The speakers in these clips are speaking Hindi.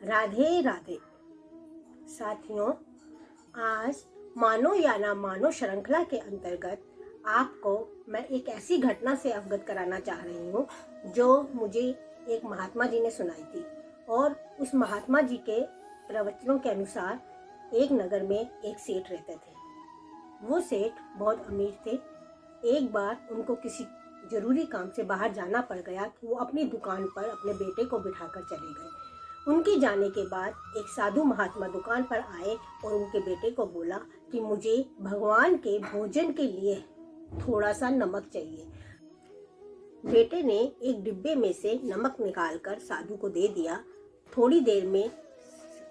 राधे राधे साथियों, आज मानो या ना मानो श्रृंखला के अंतर्गत आपको मैं एक ऐसी घटना से अवगत कराना चाह रही हूँ जो मुझे एक महात्मा जी ने सुनाई थी। और उस महात्मा जी के प्रवचनों के अनुसार एक नगर में एक सेठ रहते थे। वो सेठ बहुत अमीर थे। एक बार उनको किसी जरूरी काम से बाहर जाना पड़ गया कि वो अपनी दुकान पर अपने बेटे को बिठाकर चले गए। उनके जाने के बाद एक साधु महात्मा दुकान पर आए और उनके बेटे को बोला कि मुझे भगवान के भोजन के लिए थोड़ा सा नमक चाहिए। बेटे ने एक डिब्बे में से नमक निकालकर साधु को दे दिया। थोड़ी देर में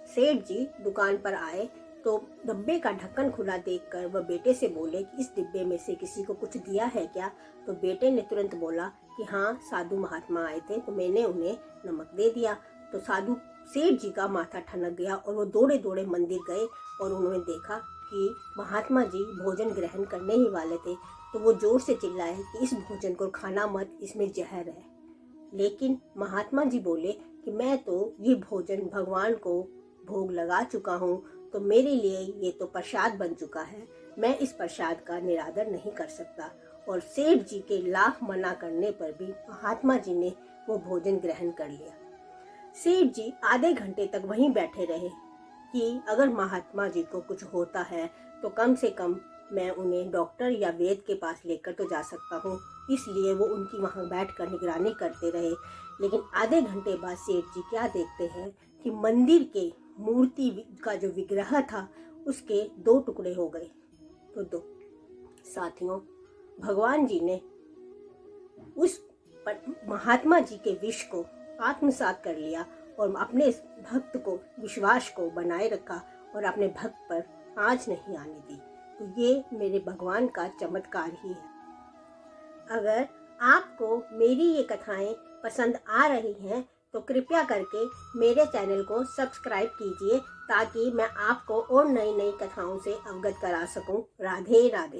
सेठ जी दुकान पर आए तो डब्बे का ढक्कन खुला देखकर वह बेटे से बोले कि इस डिब्बे में से किसी को कुछ दिया है क्या? तो बेटे ने तुरंत बोला कि हाँ, साधु महात्मा आए थे तो मैंने उन्हें नमक दे दिया। तो साधु सेठ जी का माथा ठनक गया और वो दौड़े दौड़े मंदिर गए और उन्होंने देखा कि महात्मा जी भोजन ग्रहण करने ही वाले थे। तो वो जोर से चिल्लाए कि इस भोजन को खाना मत, इसमें जहर है। लेकिन महात्मा जी बोले कि मैं तो ये भोजन भगवान को भोग लगा चुका हूँ, तो मेरे लिए ये तो प्रसाद बन चुका है, मैं इस प्रसाद का निरादर नहीं कर सकता। और सेठ जी के लाख मना करने पर भी महात्मा जी ने वो भोजन ग्रहण कर लिया। सेठ जी आधे घंटे तक वहीं बैठे रहे कि अगर महात्मा जी को कुछ होता है तो कम से कम मैं उन्हें डॉक्टर या वैद्य के पास लेकर तो जा सकता हूँ। इसलिए वो उनकी वहाँ बैठकर निगरानी करते रहे। लेकिन आधे घंटे बाद सेठ जी क्या देखते हैं कि मंदिर के मूर्ति का जो विग्रह था उसके 2 टुकड़े हो गए। तो 2 साथियों, भगवान जी ने उस महात्मा जी के विष को आत्मसात कर लिया और अपने भक्त को विश्वास को बनाए रखा और अपने भक्त पर आँच नहीं आने दी। तो ये मेरे भगवान का चमत्कार ही है। अगर आपको मेरी ये कथाएं पसंद आ रही हैं तो कृपया करके मेरे चैनल को सब्सक्राइब कीजिए ताकि मैं आपको और नई नई कथाओं से अवगत करा सकूं। राधे राधे।